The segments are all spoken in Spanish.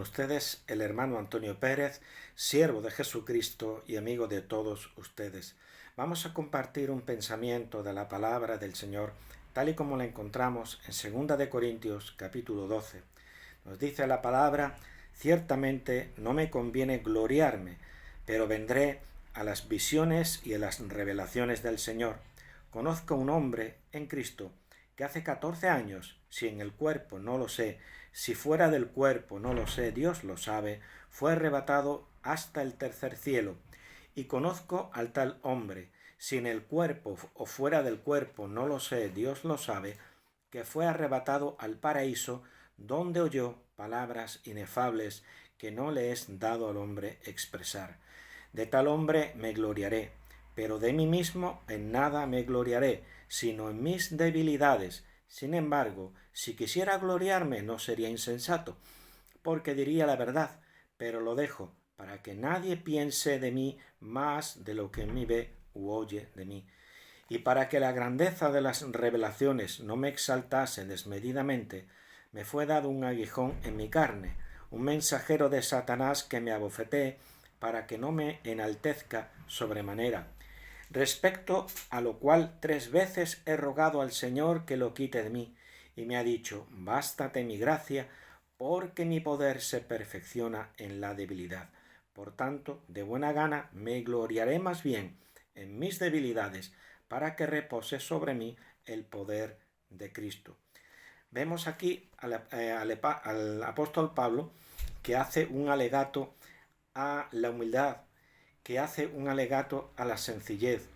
Con ustedes el hermano Antonio Pérez, siervo de Jesucristo y amigo de todos ustedes. Vamos a compartir un pensamiento de la palabra del Señor, tal y como la encontramos en 2 de Corintios capítulo 12. Nos dice la palabra: ciertamente no me conviene gloriarme, pero vendré a las visiones y a las revelaciones del Señor. Conozco un hombre en Cristo que hace 14 años, si en el cuerpo no lo sé, si fuera del cuerpo no lo sé, Dios lo sabe, fue arrebatado hasta el tercer cielo. Y conozco al tal hombre, si en el cuerpo o fuera del cuerpo no lo sé, Dios lo sabe, que fue arrebatado al paraíso, donde oyó palabras inefables que no le es dado al hombre expresar. De tal hombre me gloriaré, pero de mí mismo en nada me gloriaré, sino en mis debilidades. Sin embargo, si quisiera gloriarme no sería insensato, porque diría la verdad, pero lo dejo, para que nadie piense de mí más de lo que en mí ve u oye de mí. Y para que la grandeza de las revelaciones no me exaltase desmedidamente, me fue dado un aguijón en mi carne, un mensajero de Satanás que me abofetee, para que no me enaltezca sobremanera. Respecto a lo cual 3 veces he rogado al Señor que lo quite de mí, y me ha dicho: bástate mi gracia, porque mi poder se perfecciona en la debilidad. Por tanto, de buena gana me gloriaré más bien en mis debilidades, para que repose sobre mí el poder de Cristo. Vemos aquí al apóstol Pablo, que hace un alegato a la humildad, que hace un alegato a la sencillez,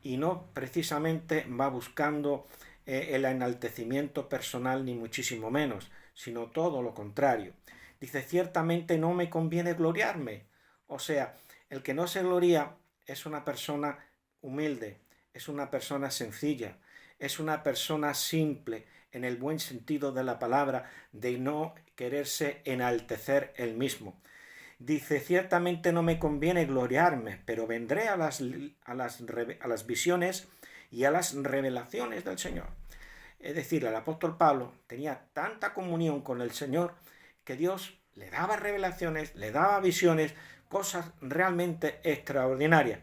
y no precisamente va buscando el enaltecimiento personal, ni muchísimo menos, sino todo lo contrario. Dice: ciertamente no me conviene gloriarme. O sea, el que no se gloria es una persona humilde, es una persona sencilla, es una persona simple, en el buen sentido de la palabra, de no quererse enaltecer él mismo. Dice: ciertamente no me conviene gloriarme, pero vendré a las visiones y a las revelaciones del Señor. Es decir, el apóstol Pablo tenía tanta comunión con el Señor que Dios le daba revelaciones, le daba visiones, cosas realmente extraordinarias.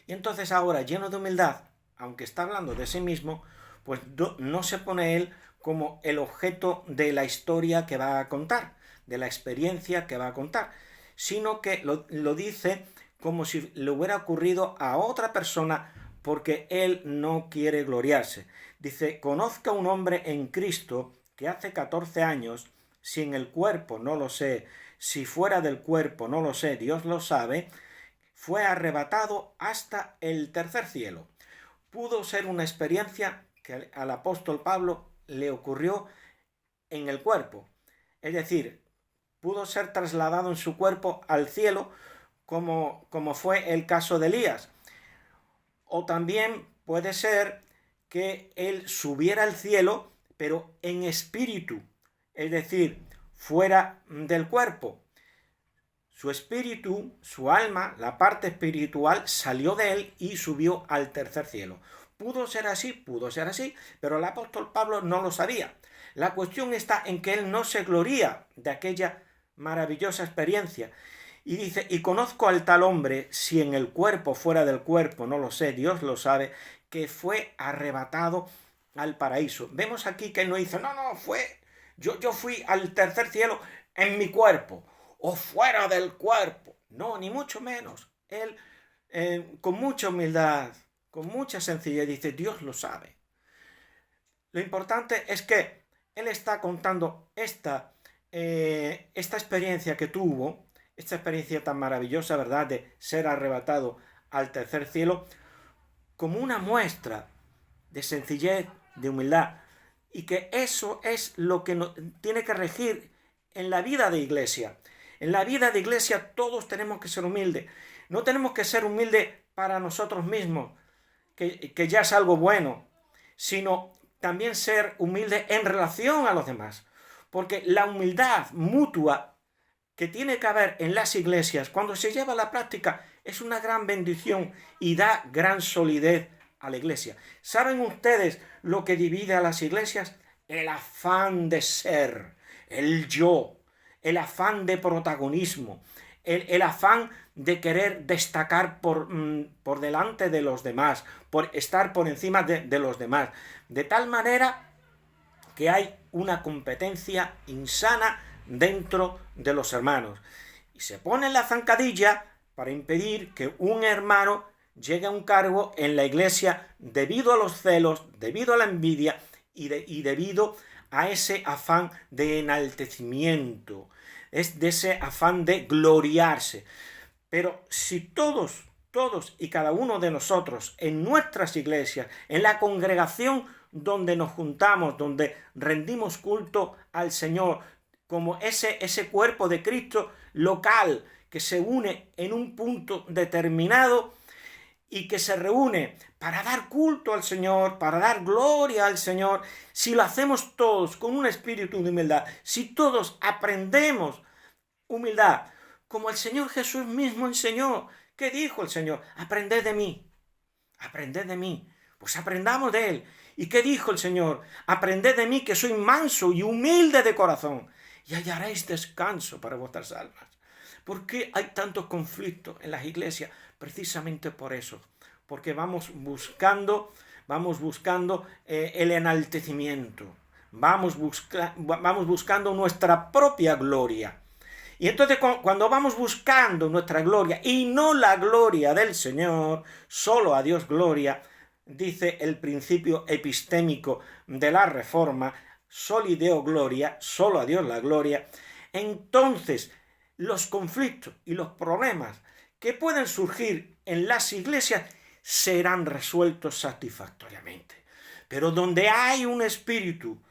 Y entonces ahora, lleno de humildad, aunque está hablando de sí mismo, pues no se pone él como el objeto de la historia que va a contar, de la experiencia que va a contar, sino que lo dice como si le hubiera ocurrido a otra persona, porque él no quiere gloriarse. Dice: conozca un hombre en Cristo que hace 14 años, si en el cuerpo no lo sé, si fuera del cuerpo no lo sé, Dios lo sabe, fue arrebatado hasta el tercer cielo. Pudo ser una experiencia que al apóstol Pablo le ocurrió en el cuerpo, es decir, pudo ser trasladado en su cuerpo al cielo, como fue el caso de Elías. O también puede ser que él subiera al cielo, pero en espíritu, es decir, fuera del cuerpo. Su espíritu, su alma, la parte espiritual salió de él y subió al tercer cielo. Pudo ser así, pero el apóstol Pablo no lo sabía. La cuestión está en que él no se gloría de aquella maravillosa experiencia. Y dice: y conozco al tal hombre, si en el cuerpo, fuera del cuerpo, no lo sé, Dios lo sabe, que fue arrebatado al paraíso. Vemos aquí que él no dice: no, yo fui al tercer cielo en mi cuerpo, o fuera del cuerpo. No, ni mucho menos. Él, con mucha humildad, con mucha sencillez, dice: Dios lo sabe. Lo importante es que él está contando esta experiencia que tuvo, esta experiencia tan maravillosa, ¿verdad?, de ser arrebatado al tercer cielo, como una muestra de sencillez, de humildad, y que eso es lo que tiene que regir en la vida de iglesia. En la vida de iglesia todos tenemos que ser humildes. No tenemos que ser humildes para nosotros mismos, que ya es algo bueno, sino también ser humildes en relación a los demás. Porque la humildad mutua que tiene que haber en las iglesias, cuando se lleva a la práctica, es una gran bendición y da gran solidez a la iglesia. ¿Saben ustedes lo que divide a las iglesias? El afán de ser, el yo, el afán de protagonismo, el afán de querer destacar por delante de los demás, por estar por encima de los demás, de tal manera que hay una competencia insana dentro de los hermanos. Y se pone en la zancadilla para impedir que un hermano llegue a un cargo en la iglesia debido a los celos, debido a la envidia y debido a ese afán de enaltecimiento, es de ese afán de gloriarse. Pero si todos y cada uno de nosotros en nuestras iglesias, en la congregación donde nos juntamos, donde rendimos culto al Señor, como ese cuerpo de Cristo local que se une en un punto determinado y que se reúne para dar culto al Señor, para dar gloria al Señor, si lo hacemos todos con un espíritu de humildad, si todos aprendemos humildad, como el Señor Jesús mismo enseñó. ¿Qué dijo el Señor? Aprended de mí, aprended de mí. Pues aprendamos de Él. ¿Y qué dijo el Señor? Aprended de mí, que soy manso y humilde de corazón, y hallaréis descanso para vuestras almas. ¿Por qué hay tantos conflictos en las iglesias? Precisamente por eso, porque vamos buscando el enaltecimiento, vamos buscando nuestra propia gloria. Y entonces cuando vamos buscando nuestra gloria y no la gloria del Señor, solo a Dios gloria, dice el principio epistémico de la Reforma, soli Deo gloria, solo a Dios la gloria, entonces los conflictos y los problemas que pueden surgir en las iglesias serán resueltos satisfactoriamente. Pero donde hay un espíritu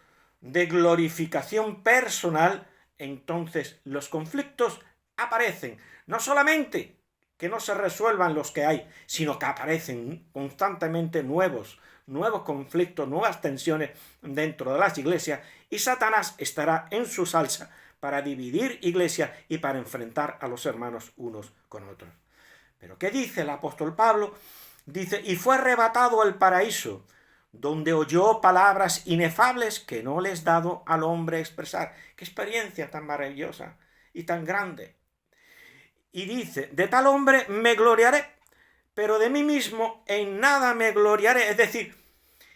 de glorificación personal, entonces los conflictos aparecen. No solamente que no se resuelvan los que hay, sino que aparecen constantemente nuevos conflictos, nuevas tensiones dentro de las iglesias, y Satanás estará en su salsa para dividir iglesias y para enfrentar a los hermanos unos con otros. Pero ¿qué dice el apóstol Pablo? Dice, y fue arrebatado al paraíso, donde oyó palabras inefables que no le es dado al hombre expresar. ¡Qué experiencia tan maravillosa y tan grande! Y dice, de tal hombre me gloriaré, pero de mí mismo en nada me gloriaré. Es decir,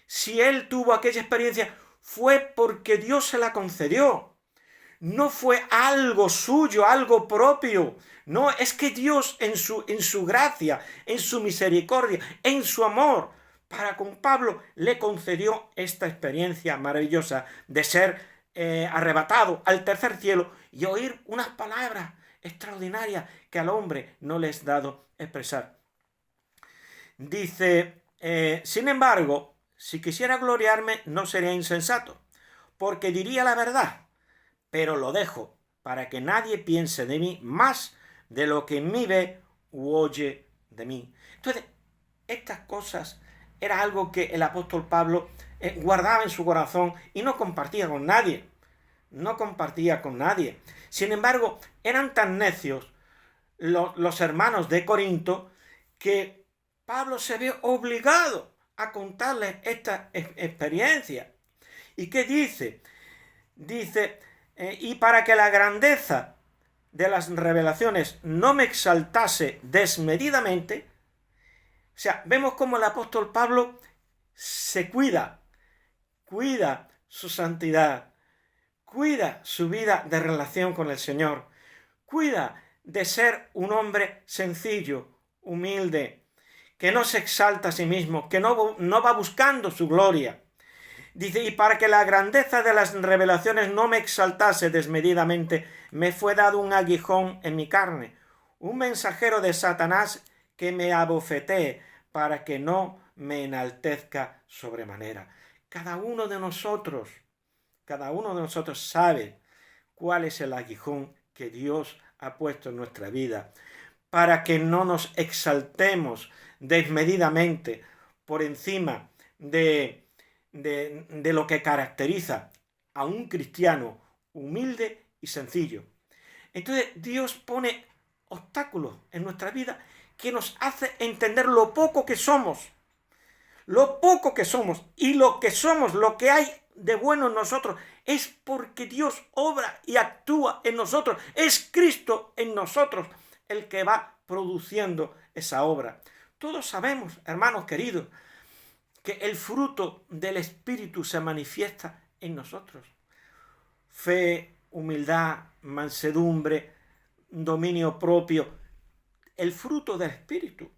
si él tuvo aquella experiencia, fue porque Dios se la concedió. No fue algo suyo, algo propio. No, es que Dios en su gracia, en su misericordia, en su amor, para con Pablo le concedió esta experiencia maravillosa de ser arrebatado al tercer cielo y oír unas palabras extraordinarias que al hombre no le es dado expresar. Dice, sin embargo, si quisiera gloriarme no sería insensato, porque diría la verdad, pero lo dejo para que nadie piense de mí más de lo que en mí ve u oye de mí. Entonces, estas cosas era algo que el apóstol Pablo guardaba en su corazón y no compartía con nadie. No compartía con nadie. Sin embargo, eran tan necios los hermanos de Corinto que Pablo se ve obligado a contarles esta experiencia. ¿Y qué dice? Dice, y para que la grandeza de las revelaciones no me exaltase desmedidamente. O sea, vemos cómo el apóstol Pablo se cuida su santidad, cuida su vida de relación con el Señor, cuida de ser un hombre sencillo, humilde, que no se exalta a sí mismo, que no va buscando su gloria. Dice, y para que la grandeza de las revelaciones no me exaltase desmedidamente, me fue dado un aguijón en mi carne, un mensajero de Satanás que me abofetee para que no me enaltezca sobremanera. Cada uno de nosotros sabe cuál es el aguijón que Dios ha puesto en nuestra vida, para que no nos exaltemos desmedidamente por encima de lo que caracteriza a un cristiano humilde y sencillo. Entonces Dios pone obstáculos en nuestra vida que nos hace entender lo poco que somos y lo que somos, lo que hay de bueno en nosotros, es porque Dios obra y actúa en nosotros. Es Cristo en nosotros el que va produciendo esa obra. Todos sabemos, hermanos queridos, que el fruto del Espíritu se manifiesta en nosotros. Fe, humildad, mansedumbre, dominio propio. El fruto del Espíritu.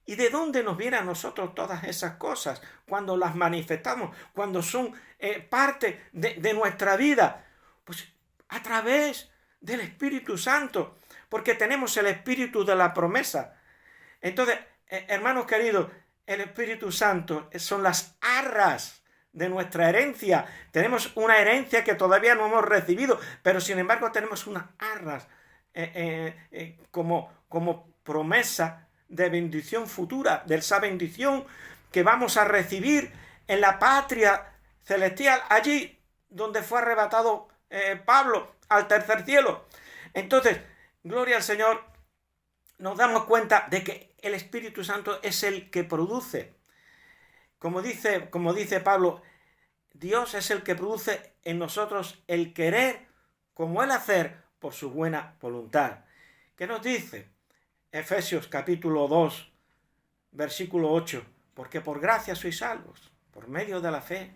¿Y de dónde nos vienen a nosotros todas esas cosas? Cuando las manifestamos, cuando son parte de nuestra vida. Pues a través del Espíritu Santo. Porque tenemos el Espíritu de la promesa. Entonces, hermanos queridos, el Espíritu Santo son las arras de nuestra herencia. Tenemos una herencia que todavía no hemos recibido, pero sin embargo tenemos unas arras como promesa de bendición futura, de esa bendición que vamos a recibir en la patria celestial, allí donde fue arrebatado Pablo al tercer cielo. Entonces, gloria al Señor, nos damos cuenta de que el Espíritu Santo es el que produce. Como dice Pablo, Dios es el que produce en nosotros el querer como el hacer por su buena voluntad. ¿Qué nos dice? Efesios capítulo 2, versículo 8. Porque por gracia sois salvos, por medio de la fe.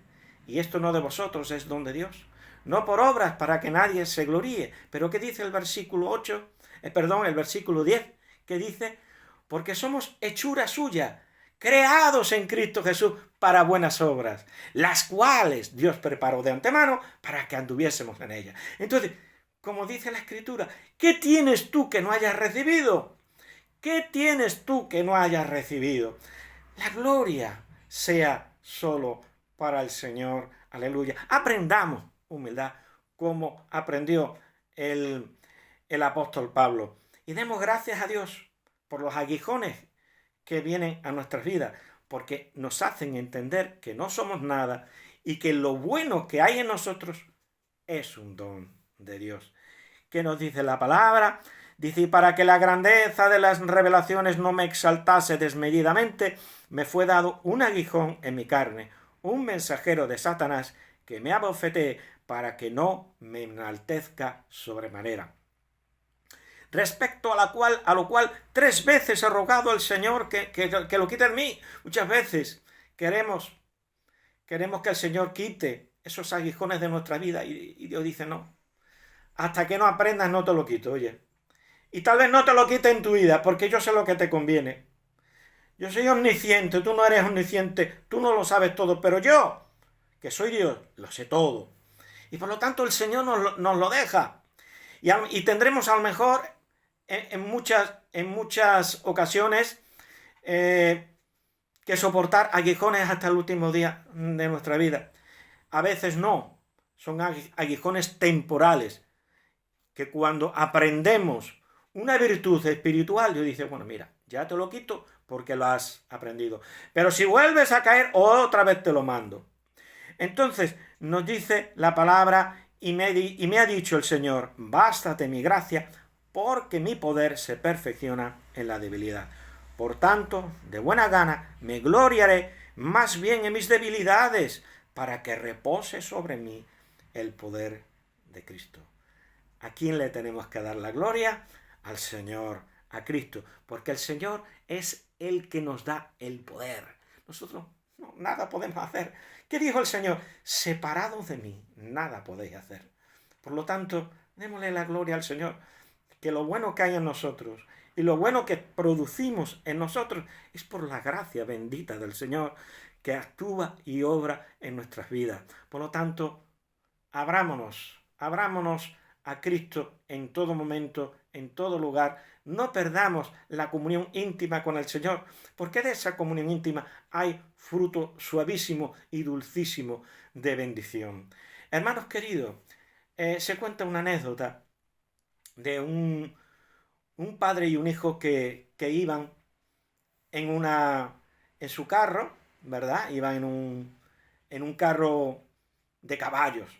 Y esto no de vosotros, es don de Dios. No por obras para que nadie se gloríe. Pero ¿qué dice el versículo 10? Que dice, porque somos hechura suya, creados en Cristo Jesús para buenas obras, las cuales Dios preparó de antemano para que anduviésemos en ellas. Entonces, como dice la Escritura, ¿qué tienes tú que no hayas recibido? ¿Qué tienes tú que no hayas recibido? La gloria sea solo para el Señor. Aleluya. Aprendamos humildad como aprendió el apóstol Pablo. Y demos gracias a Dios por los aguijones que vienen a nuestras vidas, porque nos hacen entender que no somos nada y que lo bueno que hay en nosotros es un don de Dios. ¿Qué nos dice la palabra? Dice, para que la grandeza de las revelaciones no me exaltase desmedidamente, me fue dado un aguijón en mi carne, un mensajero de Satanás que me abofetee para que no me enaltezca sobremanera. Respecto a lo cual 3 veces he rogado al Señor que lo quite en mí. Muchas veces queremos que el Señor quite esos aguijones de nuestra vida y Dios dice no. Hasta que no aprendas no te lo quito, oye. Y tal vez no te lo quite en tu vida porque yo sé lo que te conviene. Yo soy omnisciente, tú no eres omnisciente, tú no lo sabes todo, pero yo, que soy Dios, lo sé todo. Y por lo tanto el Señor nos lo deja. Y tendremos a lo mejor en muchas ocasiones que soportar aguijones hasta el último día de nuestra vida. A veces no, son aguijones temporales, que cuando aprendemos una virtud espiritual, Dios dice, bueno, mira, ya te lo quito porque lo has aprendido. Pero si vuelves a caer, otra vez te lo mando. Entonces nos dice la palabra y me ha dicho el Señor, bástate mi gracia, porque mi poder se perfecciona en la debilidad. Por tanto, de buena gana me gloriaré más bien en mis debilidades, para que repose sobre mí el poder de Cristo. ¿A quién le tenemos que dar la gloria? Al Señor, a Cristo, porque el Señor es el que nos da el poder. Nosotros nada podemos hacer. ¿Qué dijo el Señor? Separados de mí, nada podéis hacer. Por lo tanto, démosle la gloria al Señor, que lo bueno que hay en nosotros y lo bueno que producimos en nosotros es por la gracia bendita del Señor que actúa y obra en nuestras vidas. Por lo tanto, abrámonos a Cristo en todo momento, en todo lugar. No perdamos la comunión íntima con el Señor, porque de esa comunión íntima hay fruto suavísimo y dulcísimo de bendición. Hermanos queridos, se cuenta una anécdota de un padre y un hijo que iban en su carro, ¿verdad? Iban en un carro de caballos,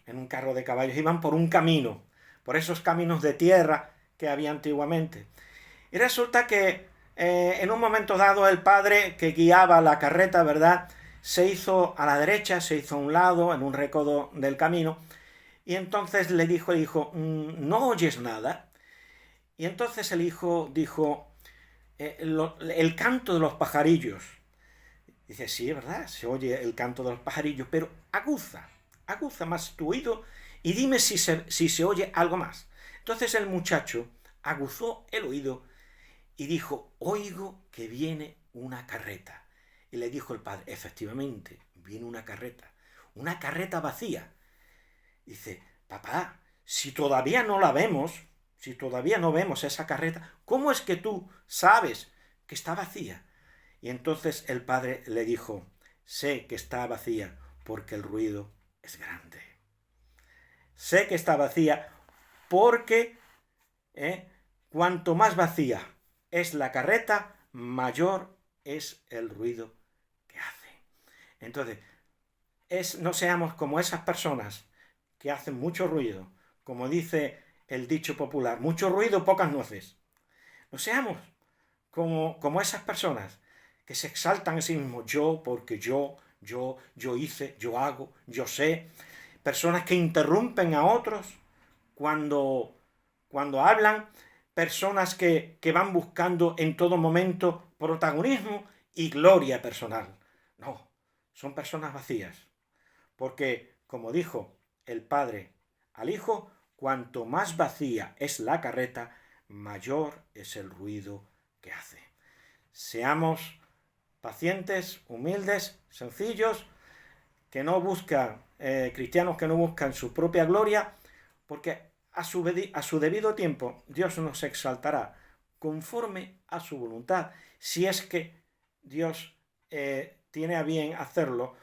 iban por un camino, por esos caminos de tierra que había antiguamente. Y resulta que en un momento dado el padre que guiaba la carreta, ¿verdad?, se hizo a la derecha, se hizo a un lado, en un recodo del camino, Y entonces le dijo el hijo, ¿no oyes nada? Y entonces el hijo dijo, el canto de los pajarillos. Dice, sí, es verdad, se oye el canto de los pajarillos, pero aguza más tu oído y dime si se oye algo más. Entonces el muchacho aguzó el oído y dijo, oigo que viene una carreta. Y le dijo el padre, efectivamente, viene una carreta vacía. Dice, papá, si todavía no la vemos, si todavía no vemos esa carreta, ¿cómo es que tú sabes que está vacía? Y entonces el padre le dijo, sé que está vacía porque el ruido es grande. Sé que está vacía porque cuanto más vacía es la carreta, mayor es el ruido que hace. Entonces, no seamos como esas personas que hacen mucho ruido, como dice el dicho popular, mucho ruido, pocas nueces. No seamos como esas personas que se exaltan a sí mismos, yo, porque yo hice, yo hago, yo sé. Personas que interrumpen a otros cuando hablan, personas que van buscando en todo momento protagonismo y gloria personal. No, son personas vacías. Porque, como dijo el padre al hijo, cuanto más vacía es la carreta, mayor es el ruido que hace. Seamos pacientes, humildes, sencillos, que no buscan, cristianos que no buscan su propia gloria, porque a su debido tiempo Dios nos exaltará conforme a su voluntad, si es que Dios tiene a bien hacerlo,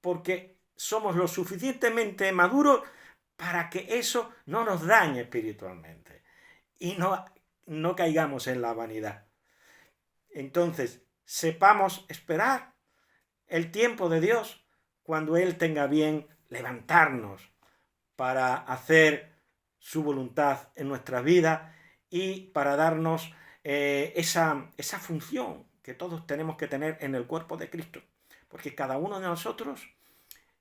porque somos lo suficientemente maduros para que eso no nos dañe espiritualmente y no caigamos en la vanidad. Entonces, sepamos esperar el tiempo de Dios cuando Él tenga bien levantarnos para hacer su voluntad en nuestra vida y para darnos esa función que todos tenemos que tener en el cuerpo de Cristo. Porque cada uno de nosotros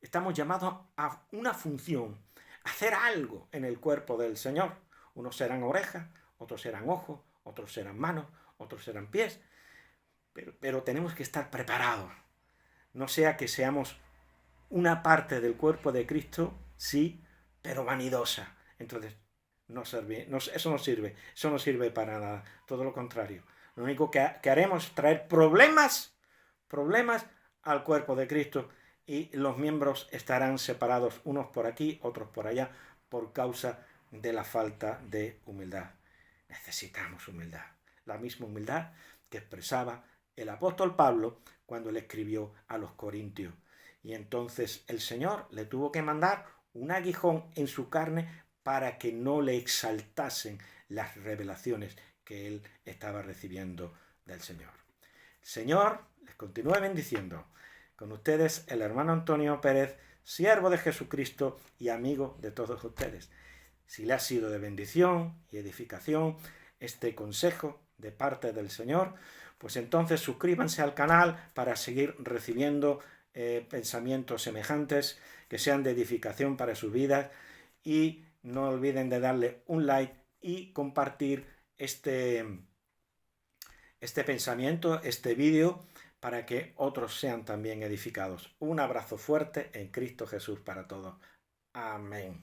estamos llamados a una función, a hacer algo en el cuerpo del Señor. Unos serán orejas, otros serán ojos, otros serán manos, otros serán pies. Pero tenemos que estar preparados. No sea que seamos una parte del cuerpo de Cristo, sí, pero vanidosa. Entonces, eso no sirve para nada. Todo lo contrario. Lo único que haremos es traer problemas al cuerpo de Cristo y los miembros estarán separados unos por aquí, otros por allá, por causa de la falta de humildad. Necesitamos humildad. La misma humildad que expresaba el apóstol Pablo cuando le escribió a los Corintios. Y entonces el Señor le tuvo que mandar un aguijón en su carne para que no le exaltasen las revelaciones que él estaba recibiendo del Señor. El Señor les continúe bendiciendo. Con ustedes el hermano Antonio Pérez, siervo de Jesucristo y amigo de todos ustedes. Si le ha sido de bendición y edificación este consejo de parte del Señor, pues entonces suscríbanse al canal para seguir recibiendo pensamientos semejantes que sean de edificación para sus vidas, y no olviden de darle un like y compartir este pensamiento, este vídeo, para que otros sean también edificados. Un abrazo fuerte en Cristo Jesús para todos. Amén.